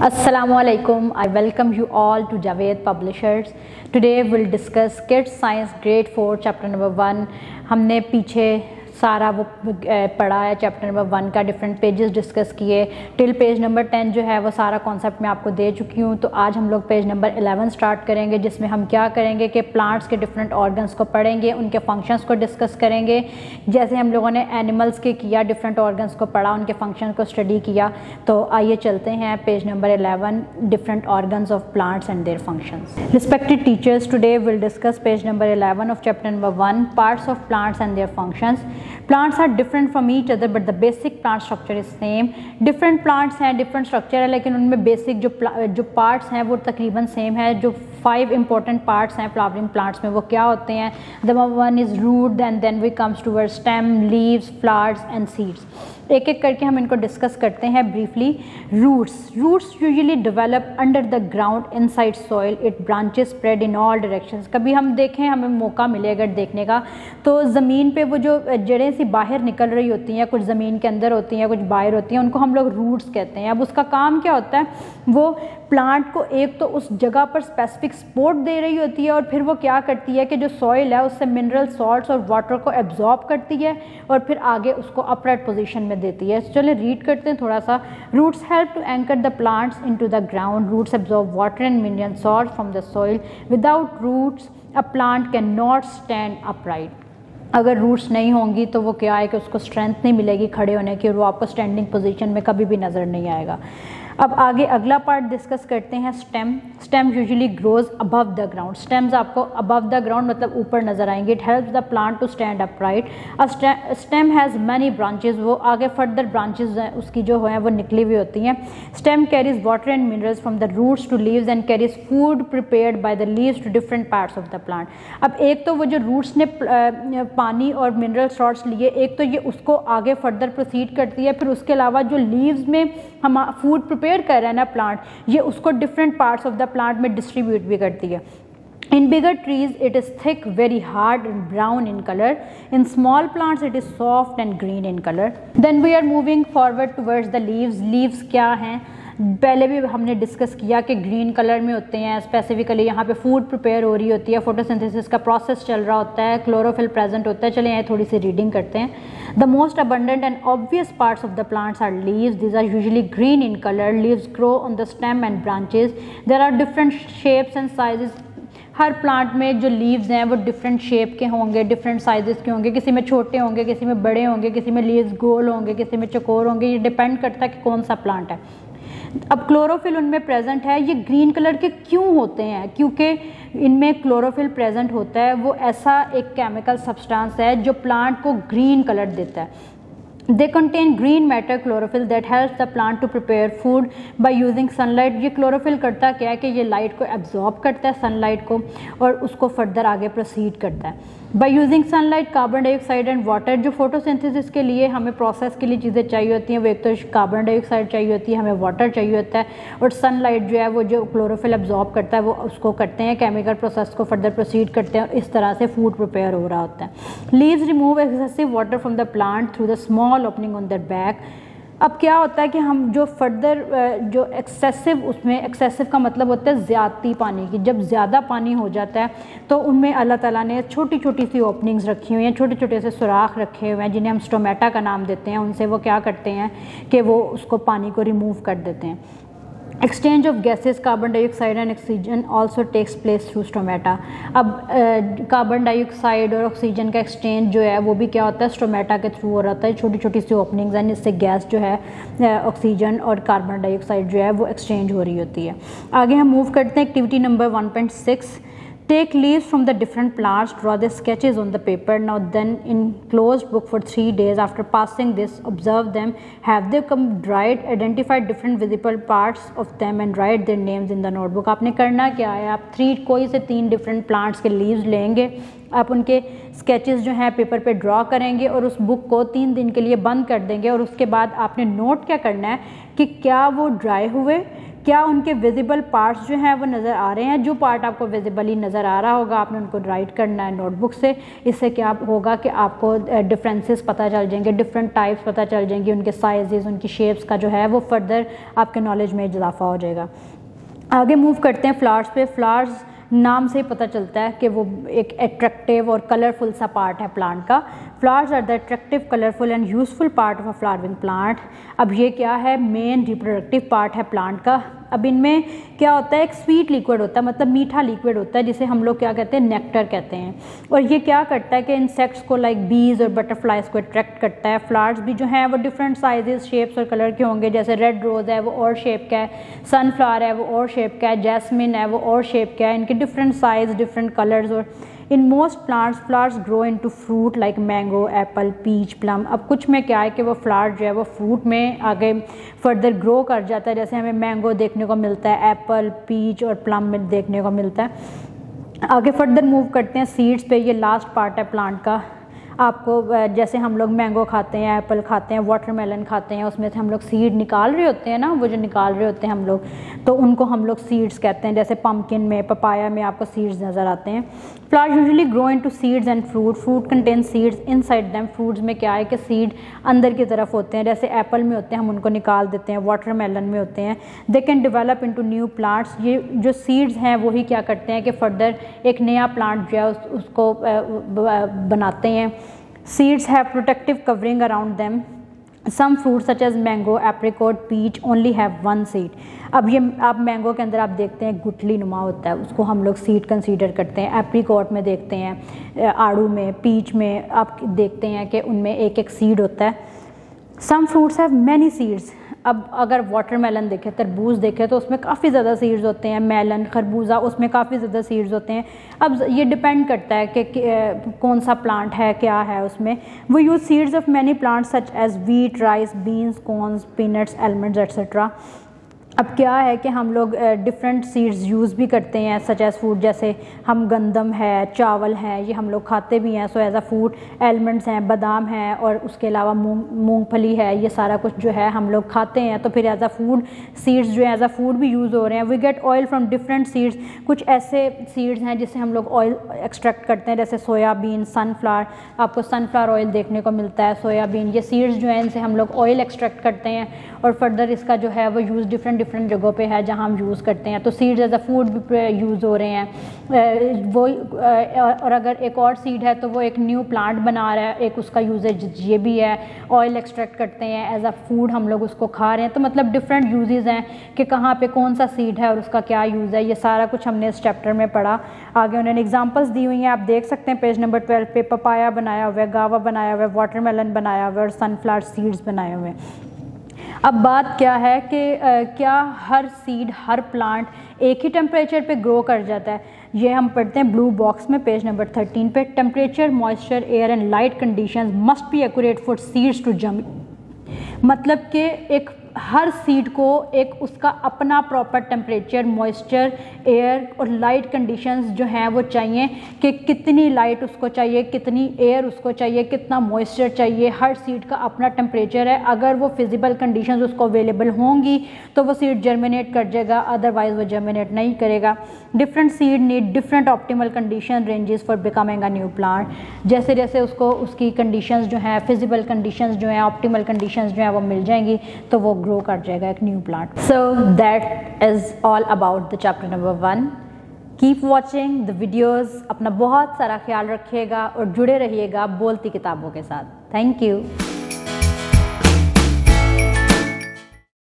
Assalamualaikum. I welcome you all to Javed Publishers. Today we'll discuss Kids Science Grade 4 Chapter number 1. हमने पीछे सारा वो पढ़ा है चैप्टर नंबर 1 का, डिफरेंट पेजेस डिस्कस किए टिल पेज नंबर 10 जो है वो सारा कॉन्सेप्ट मैं आपको दे चुकी हूँ। तो आज हम लोग पेज नंबर 11 स्टार्ट करेंगे, जिसमें हम क्या करेंगे कि प्लांट्स के डिफरेंट ऑर्गन्स को पढ़ेंगे, उनके फंक्शंस को डिस्कस करेंगे। जैसे हम लोगों ने एनिमल्स के किया, डिफरेंट ऑर्गन्स को पढ़ा, उनके फंक्शन को स्टडी किया। तो आइए चलते हैं page number 11, different organs of plants and their functions. Respected teachers, today will discuss page number 11 of chapter number 1, parts of plants and their functions. Plants are different from each other but the basic plant structure is same. Different plants हैं, different structure है, लेकिन उनमें basic जो parts हैं वो तकरीबन same है। जो 5 important parts हैं flowering plants में वो क्या होते हैं? The one is root, then we comes towards stem, leaves, flowers and seeds. एक एक करके हम इनको डिस्कस करते हैं briefly. Roots usually develop under the ground inside soil, it branches spread in all directions. कभी हम देखें, हमें मौका मिले अगर देखने का, तो ज़मीन पे वो जो जड़ें सी बाहर निकल रही होती हैं, कुछ ज़मीन के अंदर होती हैं, कुछ बाहर होती हैं, उनको हम लोग रूट्स कहते हैं। अब उसका काम क्या होता है, वो प्लांट को एक तो उस जगह पर स्पेसिफिक सपोर्ट दे रही होती है और फिर वो क्या करती है कि जो सॉइल है उससे मिनरल सॉल्ट्स और वाटर को एब्जॉर्ब करती है और फिर आगे उसको अपराइट पोजीशन में देती है। चलिए रीड करते हैं थोड़ा सा। Roots help to anchor the plants into the ground. Roots absorb water and mineral salt from the soil. Without roots a plant can not stand upright. अगर रूट्स नहीं होंगी तो वो क्या है कि उसको स्ट्रेंथ नहीं मिलेगी खड़े होने की और वो आपको स्टैंडिंग पोजीशन में कभी भी नज़र नहीं आएगा। अब आगे अगला पार्ट डिस्कस करते हैं stem usually grows above the ground. Stems आपको अबव द ग्राउंड मतलब ऊपर नजर आएंगे। It helps the plant to stand upright. Stem has many branches, वो आगे फर्दर ब्रांचेस उसकी जो है वो निकली हुई होती हैं। Stem carries water and minerals from the roots to leaves and carries food prepared by the leaves to different parts of the plant. अब एक तो वो जो रूट्स ने पानी और मिनरल सॉल्ट्स लिए, एक तो ये उसको आगे फर्दर प्रोसीड करती है, फिर उसके अलावा जो लीव्स में हम फूड प्रिपेयर कर रहे हैं ना प्लांट, ये उसको different parts of the plant में डिस्ट्रीब्यूट भी करती है। In bigger trees it is thick, very hard and brown in color. In small plants it is soft and green in color. Then we are moving forward towards the leaves. Leaves क्या हैं? पहले भी हमने discuss किया कि green colour में होते हैं। स्पेसिफिकली यहाँ पे फूड प्रिपेयर हो रही होती है, फोटोसिंथेसिस का प्रोसेस चल रहा होता है, क्लोरोफिल प्रेजेंट होता है। चलिए यहाँ थोड़ी सी रीडिंग करते हैं। The most abundant and obvious parts of the plants are leaves. These are usually green in colour. Leaves grow on the stem and branches. There are different shapes and sizes. हर plant में जो leaves हैं वो different shape के होंगे, different sizes के होंगे। किसी में छोटे होंगे, किसी में बड़े होंगे, किसी में लीव्स गोल होंगे, किसी में चौकोर होंगे। ये डिपेंड करता है कि कौन सा प्लांट है। अब क्लोरोफिल उनमें प्रेजेंट है। ये ग्रीन कलर के क्यों होते हैं? क्योंकि इनमें क्लोरोफिल प्रेजेंट होता है। वो ऐसा एक केमिकल सब्सटेंस है जो प्लांट को ग्रीन कलर देता है। They contain green matter chlorophyll that helps the plant to prepare food by using sunlight. ये क्लोरोफिल करता क्या है कि ये लाइट को एब्जॉर्ब करता है, सनलाइट को, और उसको फर्दर आगे प्रोसीड करता है। By using sunlight, carbon dioxide and water, जो फोटोसिंथेसिस के लिए हमें प्रोसेस के लिए चीज़ें चाहिए होती हैं, वो एक तो कार्बन डाइऑक्साइड चाहिए होती है, हमें वाटर चाहिए होता है, और सनलाइट जो है वो जो क्लोरोफिल एब्जॉर्ब करता है वो उसको करते हैं, केमिकल प्रोसेस को फर्दर प्रोसीड करते हैं और इस तरह से फूड प्रिपेयर हो रहा होता है। Leaves remove excessive water from the plant through the small opening on the back. अब क्या होता है कि हम जो फर्दर जो एक्सेसिव, उसमें एक्सेसिव का मतलब होता है ज़्यादती पानी की। जब ज़्यादा पानी हो जाता है तो उनमें अल्लाह ताला ने छोटी छोटी सी ओपनिंग्स रखी हुई हैं, छोटे छोटे से सुराख रखे हुए हैं, जिन्हें हम स्टोमेटा का नाम देते हैं। उनसे वो क्या करते हैं कि वो उसको पानी को रिमूव कर देते हैं। Exchange of gases, carbon dioxide and oxygen also takes place through stomata. अब कार्बन डाइऑक्साइड और ऑक्सीजन का एक्सचेंज जो है वो भी क्या होता है, स्टोमेटा के थ्रू हो रहा है। छोटी छोटी सी ओपनिंग्स हैं जिससे गैस जो है ऑक्सीजन और कार्बन डाइऑक्साइड जो है वो एक्सचेंज हो रही होती है। आगे हम मूव करते हैं activity number 1.6। Take leaves from the different plants, draw the sketches on the paper. Now then in closed book for 3 days. After passing this, observe them. Have they come dried? Identify different visible parts of them and write their names in the notebook. आपने करना क्या है, आप कोई से 3 different plants के leaves लेंगे, आप उनके स्केचेस जो हैं पेपर पे ड्रॉ करेंगे और उस बुक को 3 दिन के लिए बंद कर देंगे। और उसके बाद आपने नोट क्या करना है कि क्या वो ड्राई हुए, क्या उनके विजिबल पार्ट्स जो हैं वो नज़र आ रहे हैं? जो पार्ट आपको विजिबली नज़र आ रहा होगा आपने उनको राइट करना है नोटबुक से। इससे क्या होगा कि आपको डिफरेंसेस पता चल जाएंगे, डिफरेंट टाइप्स पता चल जाएंगी, उनके साइजेस, उनकी शेप्स का जो है वो फर्दर आपके नॉलेज में इजाफा हो जाएगा। आगे मूव करते हैं फ्लावर्स पे। फ्लावर्स नाम से ही पता चलता है कि वो एक अट्रैक्टिव और कलरफुल सा पार्ट है प्लांट का। Flowers are the attractive, colourful and useful part of a flowering plant. अब ये क्या है? मेन रिप्रोडक्टिव पार्ट है प्लांट का। अब इनमें क्या होता है? एक स्वीट लिक्विड होता है, मतलब मीठा लिक्विड होता है, जिसे हम लोग क्या कहते हैं? नेक्टर कहते हैं। और ये क्या करता है कि इंसेक्ट्स को लाइक बीज और बटरफ्लाइज को अट्रैक्ट करता है। फ्लावर्स भी जो हैं वो डिफरेंट साइजेस, शेप्स और कलर के होंगे। जैसे रेड रोज़ है वो और शेप का है, सनफ्लावर है वो और शेप का है, जैस्मिन है वो और शेप का है। इनके डिफरेंट साइज, डिफरेंट कलर्स। और in most plants flowers grow into fruit like mango, apple, peach, plum. अब कुछ में क्या है कि वो फ्लावर जो है वो फ्रूट में आगे फर्दर ग्रो कर जाता है। जैसे हमें मैंगो देखने को मिलता है, एप्पल, पीच और प्लम में देखने को मिलता है। आगे फर्दर मूव करते हैं सीड्स पे। ये लास्ट पार्ट है प्लांट का। आपको जैसे हम लोग मैंगो खाते हैं, एप्पल खाते हैं, वाटरमेलन खाते हैं, उसमें से हम लोग सीड निकाल रहे होते हैं ना, वो जो निकाल रहे होते हैं हम लोग, तो उनको हम लोग सीड्स कहते हैं। जैसे पम्पकिन में, पपाया में आपको सीड्स नज़र आते हैं। Flowers usually grow into seeds and fruit. Fruit contain seeds inside them. Fruits में क्या है कि सीड अंदर की तरफ होते हैं। जैसे एप्पल में होते हैं, हम उनको निकाल देते हैं। वाटरमेलन में होते हैं। They can develop into new plants. ये जो सीड्स हैं वही क्या करते हैं कि फर्दर एक नया प्लांट जो है उसको बनाते हैं। Seeds have protective covering around them. Some fruits such as mango, apricot, peach only have one seed. अब ये आप मैंगो के अंदर आप देखते हैं गुठली नुमा होता है, उसको हम लोग सीड कंसीडर करते हैं। एप्रिकॉट में देखते हैं, आड़ू में, पीच में आप देखते हैं कि उनमें एक एक सीड होता है। Some fruits have many seeds. अब अगर वाटरमेलन देखें, तरबूज देखें, तो उसमें काफ़ी ज़्यादा सीड्स होते हैं। मेलन, खरबूजा, उसमें काफ़ी ज़्यादा सीड्स होते हैं। अब ये डिपेंड करता है कि कौन सा प्लांट है, क्या है उसमें। वो use seeds of many plants such as wheat, rice, beans, corns, peanuts, almonds etcetera. अब क्या है कि हम लोग डिफरेंट सीड्स यूज़ भी करते हैं सच एज़ फूड। जैसे हम गंदम है, चावल है, ये हम लोग खाते भी हैं so as a food. Almonds हैं, बादाम हैं, और उसके अलावा मूंगफली है, ये सारा कुछ जो है हम लोग खाते हैं। तो फिर एज़ अ फूड सीड्स जो है एज़ अ फूड भी यूज़ हो रहे हैं। We get oil from different seeds. कुछ ऐसे सीड्स हैं जिससे हम लोग ऑयल एक्सट्रैक्ट करते हैं, जैसे सोयाबीन, सनफ्लावर। आपको सनफ्लावर ऑयल देखने को मिलता है, सोयाबीन, ये सीड्स जो हैं इनसे हम लोग ऑयल एक्सट्रैक्ट करते हैं। और फर्दर इसका जो है वो यूज़ डिफरेंट जगहों पे है जहाँ हम यूज़ करते हैं। तो सीड्स एज अ फूड भी यूज़ हो रहे हैं वो। और अगर एक और सीड है तो वो एक न्यू प्लांट बना रहा है, एक उसका यूजेज ये भी है। ऑयल एक्सट्रैक्ट करते हैं एज अ फूड, हम लोग उसको खा रहे हैं। तो मतलब डिफरेंट यूजेस हैं कि कहाँ पे कौन सा सीड है और उसका क्या यूज़ है। ये सारा कुछ हमने इस चैप्टर में पढ़ा। आगे उन्होंने एग्जांपल्स दी हुई हैं, आप देख सकते हैं पेज नंबर 12 पे। पपाया बनाया हुआ है, गावा बनाया हुआ है, वाटरमेलन बनाया हुआ है और सनफ्लावर सीड्स बनाए हुए हैं। अब बात क्या है कि क्या हर सीड, हर प्लांट एक ही टेम्परेचर पे ग्रो कर जाता है? ये हम पढ़ते हैं ब्लू बॉक्स में पेज नंबर 13 पे। Temperature, moisture, air and light conditions must be accurate for seeds to जम। मतलब कि एक हर सीड को एक उसका अपना प्रॉपर टेम्परेचर, मॉइस्चर, एयर और लाइट कंडीशंस जो हैं वो चाहिए कि कितनी लाइट उसको चाहिए, कितनी एयर उसको चाहिए, कितना मॉइस्चर चाहिए। हर सीड का अपना टेम्परेचर है। अगर वो फिजिबल कंडीशंस उसको अवेलेबल होंगी तो वो सीड जर्मिनेट कर जाएगा, अदरवाइज वो जर्मिनेट नहीं करेगा। Different seed need different optimal condition ranges for becoming a new plant. जैसे जैसे उसको उसकी कंडीशंस जो हैं, फिजिबल कंडीशंस जो हैं, ऑप्टिमल कंडीशंस जो हैं वो मिल जाएंगी तो वो ग्रो कर जाएगा एक new plant. So that is all about the chapter number 1। Keep watching the videos. अपना बहुत सारा ख्याल रखिएगा और जुड़े रहिएगा बोलती किताबों के साथ। Thank you.